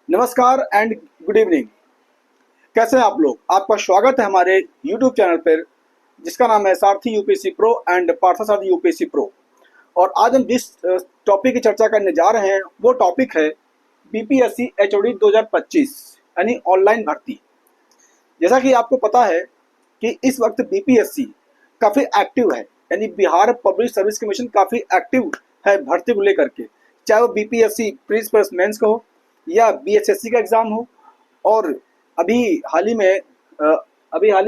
नमस्कार and good evening. कैसे हैं आप लोग? आपका स्वागत है हमारे YouTube चैनल पर जिसका नाम है Sarathi UPSC pro and Parthasarathi UPSC pro. और आज हम जिस टॉपिक की चर्चा करने जा रहे हैं वो टॉपिक है बीपीएससी एचओडी 2025 यानी ऑनलाइन भर्ती। जैसा कि आपको पता है कि इस वक्त बीपीएससी काफ़ी एक्टिव है, यानी बिहार पब्लिक सर्विस कमीशन काफ़ी एक्टिव है भर्ती को लेकर के, चाहे वो बीपीएससी प्रीलिम्स प्लस मेंस का हो या बीएचएससी का एग्ज़ाम हो। और अभी हाल ही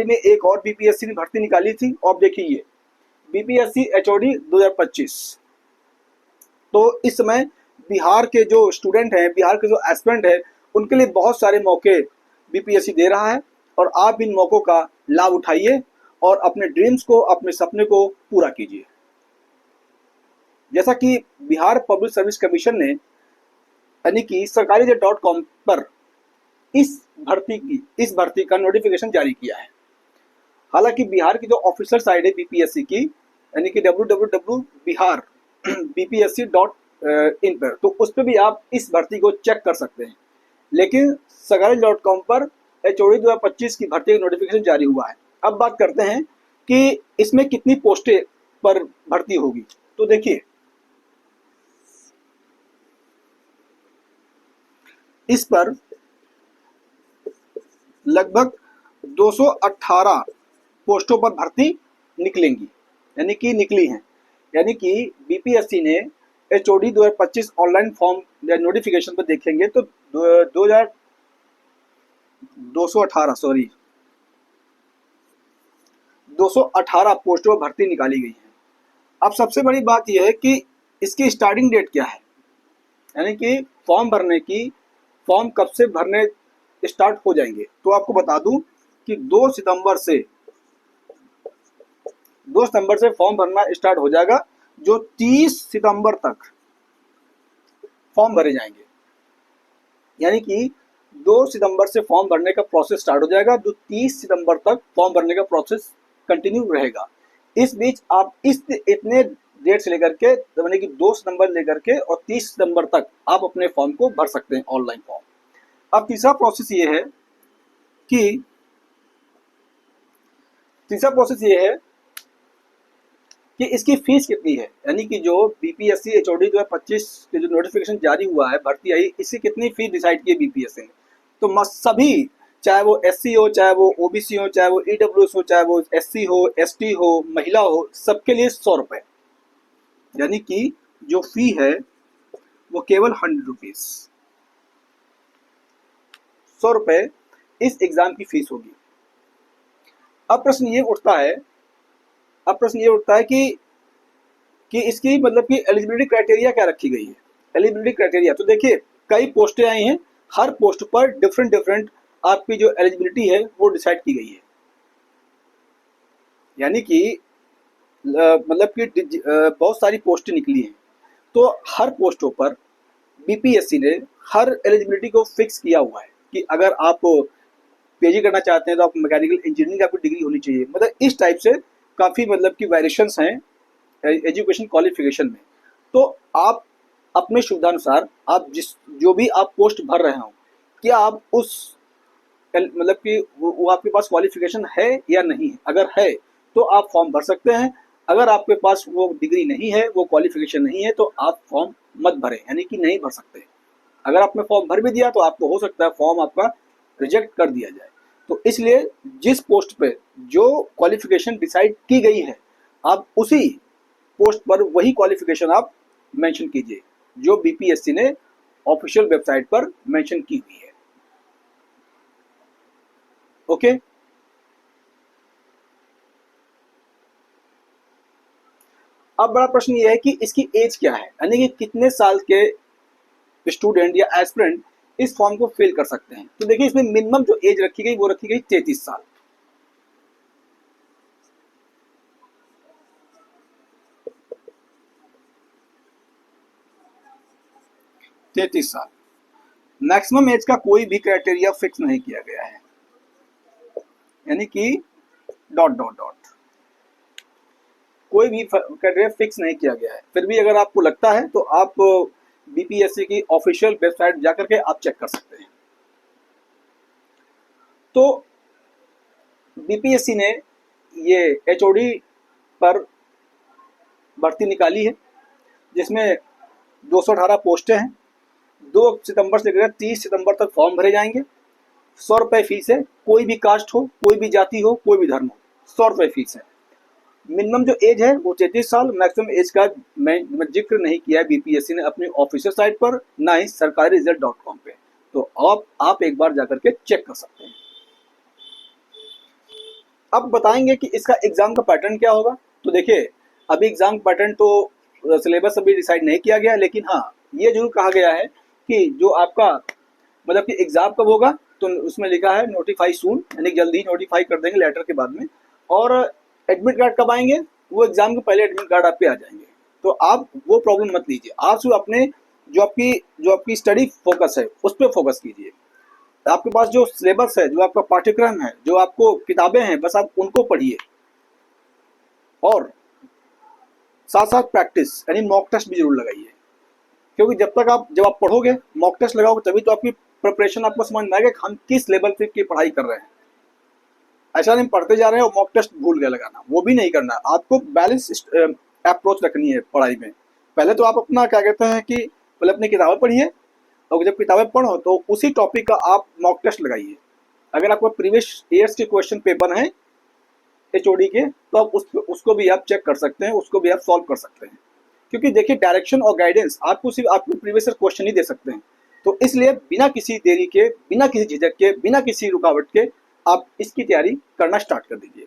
में एक और बीपीएससी ने भर्ती निकाली थी और देखिए ये बीपीएससी एचओडी 2025। तो इस समय बिहार के जो स्टूडेंट हैं, बिहार के जो एस्पिरेंट हैं, उनके लिए बहुत सारे मौके बीपीएससी दे रहा है और आप इन मौक़ों का लाभ उठाइए और अपने ड्रीम्स को, अपने सपने को पूरा कीजिए। जैसा कि बिहार पब्लिक सर्विस कमीशन ने यानी कि सरकारी.com पर इस भर्ती का नोटिफिकेशन जारी किया है। हालांकि बिहार की जो ऑफिशियल साइट है बीपीएससी की यानी कि www.bihar.bpsc.in पर, तो उस पर भी आप इस भर्ती को चेक कर सकते हैं। लेकिन सरकारी.com पर एचओडी 2025 की भर्ती का नोटिफिकेशन जारी हुआ है। अब बात करते हैं कि इसमें कितनी पोस्टें पर भर्ती होगी। तो देखिए, इस पर लगभग 218 पोस्टों पर भर्ती निकलेंगी, यानी कि निकली हैं। यानी कि बीपीएससी ने एचओडी 2025 ऑनलाइन फॉर्म या नोटिफिकेशन पर देखेंगे तो 218 पोस्टों पर भर्ती निकाली गई है। अब सबसे बड़ी बात यह है कि इसकी स्टार्टिंग डेट क्या है, यानी कि फॉर्म कब से भरने स्टार्ट हो जाएंगे। तो आपको बता दूं कि 2 सितंबर से फॉर्म भरना स्टार्ट हो जाएगा, जो 30 सितंबर तक फॉर्म भरे जाएंगे। यानी कि 2 सितंबर से फॉर्म भरने का प्रोसेस स्टार्ट हो जाएगा, जो 30 सितंबर तक फॉर्म भरने का प्रोसेस कंटिन्यू रहेगा। इस बीच आप इतने डेट से लेकर के यानी कि 2 सितंबर लेकर के और 30 सितंबर तक आप अपने फॉर्म को भर सकते हैं, ऑनलाइन फॉर्म। अब तीसरा प्रोसेस ये है कि इसकी फीस कितनी है, यानी कि जो बीपीएससी एचओडी 2025 के जो नोटिफिकेशन जारी हुआ है, भर्ती आई, इसकी कितनी फीस डिसाइड की है बीपीएससी ने। तो सभी, चाहे वो एससी हो, चाहे वो ओबीसी हो, चाहे वो ईडब्ल्यूएस हो, चाहे वो एससी हो, एसटी हो, महिला हो, सबके लिए 100 रुपये, यानी कि जो फी है वो केवल 100 रुपीज, 100 रुपये इस एग्जाम की फीस होगी। अब प्रश्न ये उठता है कि इसकी मतलब कि एलिजिबिलिटी क्राइटेरिया क्या रखी गई है। एलिजिबिलिटी क्राइटेरिया तो देखिए, कई पोस्टें आई हैं, हर पोस्ट पर डिफरेंट आपकी जो एलिजिबिलिटी है वो डिसाइड की गई है। यानी कि मतलब कि बहुत सारी पोस्टें निकली हैं, तो हर पोस्टों पर बीपीएससी ने हर एलिजिबिलिटी को फिक्स किया हुआ है कि अगर आप पीएचडी करना चाहते हैं तो आप मैकेनिकल इंजीनियरिंग आपकी डिग्री होनी चाहिए। मतलब इस टाइप से काफ़ी मतलब कि वेरिएशंस हैं एजुकेशन क्वालिफिकेशन में। तो आप अपने सुविधानुसार आप जो भी आप पोस्ट भर रहे हो, क्या आप उस मतलब कि वो आपके पास क्वालिफिकेशन है या नहीं है। अगर है तो आप फॉर्म भर सकते हैं। अगर आपके पास वो डिग्री नहीं है, वो क्वालिफिकेशन नहीं है, तो आप फॉर्म मत भरें, यानी कि नहीं भर सकते। अगर आपने फॉर्म भर भी दिया तो आपको हो सकता है फॉर्म आपका रिजेक्ट कर दिया जाए। तो इसलिए जिस पोस्ट पे जो क्वालिफिकेशन डिसाइड की गई है, आप उसी पोस्ट पर वही क्वालिफिकेशन आप मेंशन कीजिए जो बीपीएससी ने ऑफिशियल वेबसाइट पर मेंशन की हुई है। ओके। अब बड़ा प्रश्न ये है कि इसकी एज क्या है, यानी कि कितने साल के स्टूडेंट या एस्पिरेंट इस फॉर्म को फिल कर सकते हैं। तो देखिए, इसमें मिनिमम जो एज रखी गई वो रखी गई 33 साल। मैक्सिमम एज का कोई भी क्राइटेरिया फिक्स नहीं किया गया है, यानी कि ... कोई भी क्राइटेरिया फिक्स नहीं किया गया है। फिर भी अगर आपको लगता है तो आप बीपीएससी की ऑफिशियल वेबसाइट जाकर के आप चेक कर सकते हैं। तो बीपीएससी ने ये एचओडी पर भर्ती निकाली है, जिसमें 218 पोस्टें हैं। 2 सितंबर से लेकर 30 सितंबर तक फॉर्म भरे जाएंगे। 100 रुपये फीस है। कोई भी कास्ट हो, कोई भी जाति हो, कोई भी धर्म हो, 100 रुपये फीस है। मिनिमम जो एज है वो 33 साल, मैक्सिमम एज का मैं जिक्र नहीं किया है बीपीएससी ने अपनी ऑफिशियल साइट पर, ना ही सरकारी रिजल्ट.com पे। तो आप एक बार जाकर के चेक कर सकते हैं। अब बताएंगे कि इसका एग्जाम का पैटर्न क्या होगा। तो देखिए, अभी एग्जाम पैटर्न तो सिलेबस अभी डिसाइड नहीं किया गया, लेकिन हाँ ये जरूर कहा गया है कि जो आपका मतलब कि एग्जाम कब होगा, तो उसमें लिखा है नोटिफाई सून, यानी जल्दी ही नोटिफाई कर देंगे लेटर के बाद में। और एडमिट कार्ड कब आएंगे, वो एग्जाम के पहले एडमिट कार्ड आप पे आ जाएंगे। तो आप वो प्रॉब्लम मत लीजिए, आप सिर्फ अपने जो आपकी स्टडी फोकस है उस पर फोकस कीजिए। आपके पास जो सिलेबस है, जो आपका पाठ्यक्रम है, जो आपको किताबें हैं, बस आप उनको पढ़िए। और साथ साथ प्रैक्टिस यानी मॉक टेस्ट भी जरूर लगाइए, क्योंकि जब आप पढ़ोगे, मॉक टेस्ट लगाओगे, तभी तो आपकी प्रिपरेशन आपको समझ में आएगा कि हम किस लेवल पे की पढ़ाई कर रहे हैं। ऐसा नहीं पढ़ते जा रहे हैं और मॉक टेस्ट भूल गए लगाना, वो भी नहीं करना। आपको बैलेंस अप्रोच रखनी है पढ़ाई में। पहले तो आप अपना क्या कहते हैं कि पहले अपनी किताबें पढ़िए, और जब किताबें पढ़ो तो उसी टॉपिक का आप मॉक टेस्ट लगाइए। अगर आपको प्रीवियस ईयर्स के क्वेश्चन पेपर हैं एचओडी के, तो आप उसको भी आप चेक कर सकते हैं, उसको भी आप सॉल्व कर सकते हैं। क्योंकि देखिए, डायरेक्शन और गाइडेंस आपको सिर्फ आपको प्रीवियस ईयर क्वेश्चन ही दे सकते हैं। तो इसलिए बिना किसी देरी के, बिना किसी झिझक के, बिना किसी रुकावट के आप इसकी तैयारी करना स्टार्ट कर दीजिए।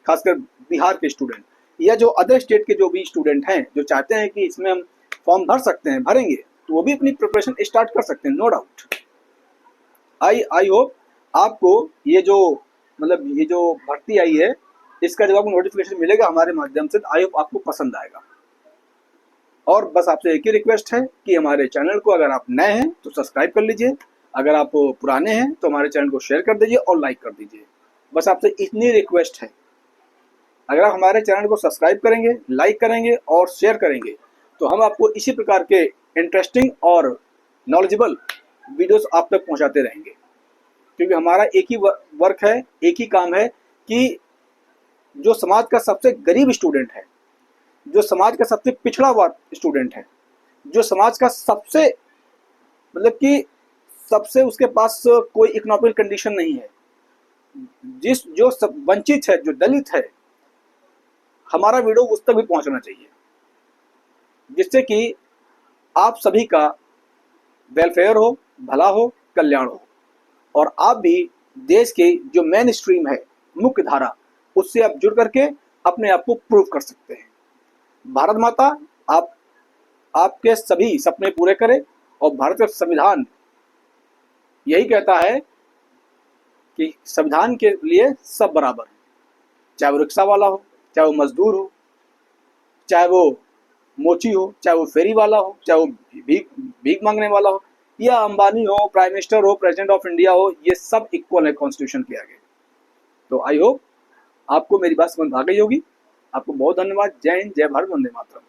खासकर बिहार के स्टूडेंट या जो अदर स्टेट के जो भी स्टूडेंट हैं, जो चाहते हैं कि इसमें हम फॉर्म भर सकते हैं, भरेंगे, तो वो भी अपनी प्रिपरेशन स्टार्ट कर सकते हैं, नो डाउट। आई होप आपको ये जो भर्ती आई है, इसका जब आपको नोटिफिकेशन मिलेगा हमारे माध्यम से, आई होप आपको पसंद आएगा। और बस आपसे एक ही रिक्वेस्ट है कि हमारे चैनल को अगर आप नए हैं तो सब्सक्राइब कर लीजिए, अगर आप पुराने हैं तो हमारे चैनल को शेयर कर दीजिए और लाइक कर दीजिए। बस आपसे इतनी रिक्वेस्ट है। अगर आप हमारे चैनल को सब्सक्राइब करेंगे, लाइक करेंगे और शेयर करेंगे, तो हम आपको इसी प्रकार के इंटरेस्टिंग और नॉलेजेबल वीडियोस आप तक पहुंचाते रहेंगे। क्योंकि हमारा एक ही वर्क है, एक ही काम है कि जो समाज का सबसे गरीब स्टूडेंट है, जो समाज का सबसे पिछड़ा हुआ स्टूडेंट है, जो समाज का सबसे मतलब कि सबसे उसके पास कोई इकोनॉमिक कंडीशन नहीं है, जो सब वंचित है, जो दलित है, हमारा वीडियो उस तक भी पहुंचना चाहिए, जिससे कि आप सभी का वेलफेयर हो, भला हो, कल्याण हो, और आप भी देश के जो मेन स्ट्रीम है, मुख्य धारा, उससे आप जुड़ करके अपने आप को प्रूव कर सकते हैं। भारत माता आपके सभी सपने पूरे करे, और भारत का संविधान यही कहता है कि संविधान के लिए सब बराबर है, चाहे वो रिक्शा वाला हो, चाहे वो मजदूर हो, चाहे वो मोची हो, चाहे वो फेरी वाला हो, चाहे वो भीख मांगने वाला हो, या अंबानी हो, प्राइम मिनिस्टर हो, प्रेसिडेंट ऑफ इंडिया हो, ये सब इक्वल है कॉन्स्टिट्यूशन के आगे। तो आई होप आपको मेरी बात समझ आ गई होगी। आपको बहुत धन्यवाद। जय हिंद, जय भारत, वंदे मातरम।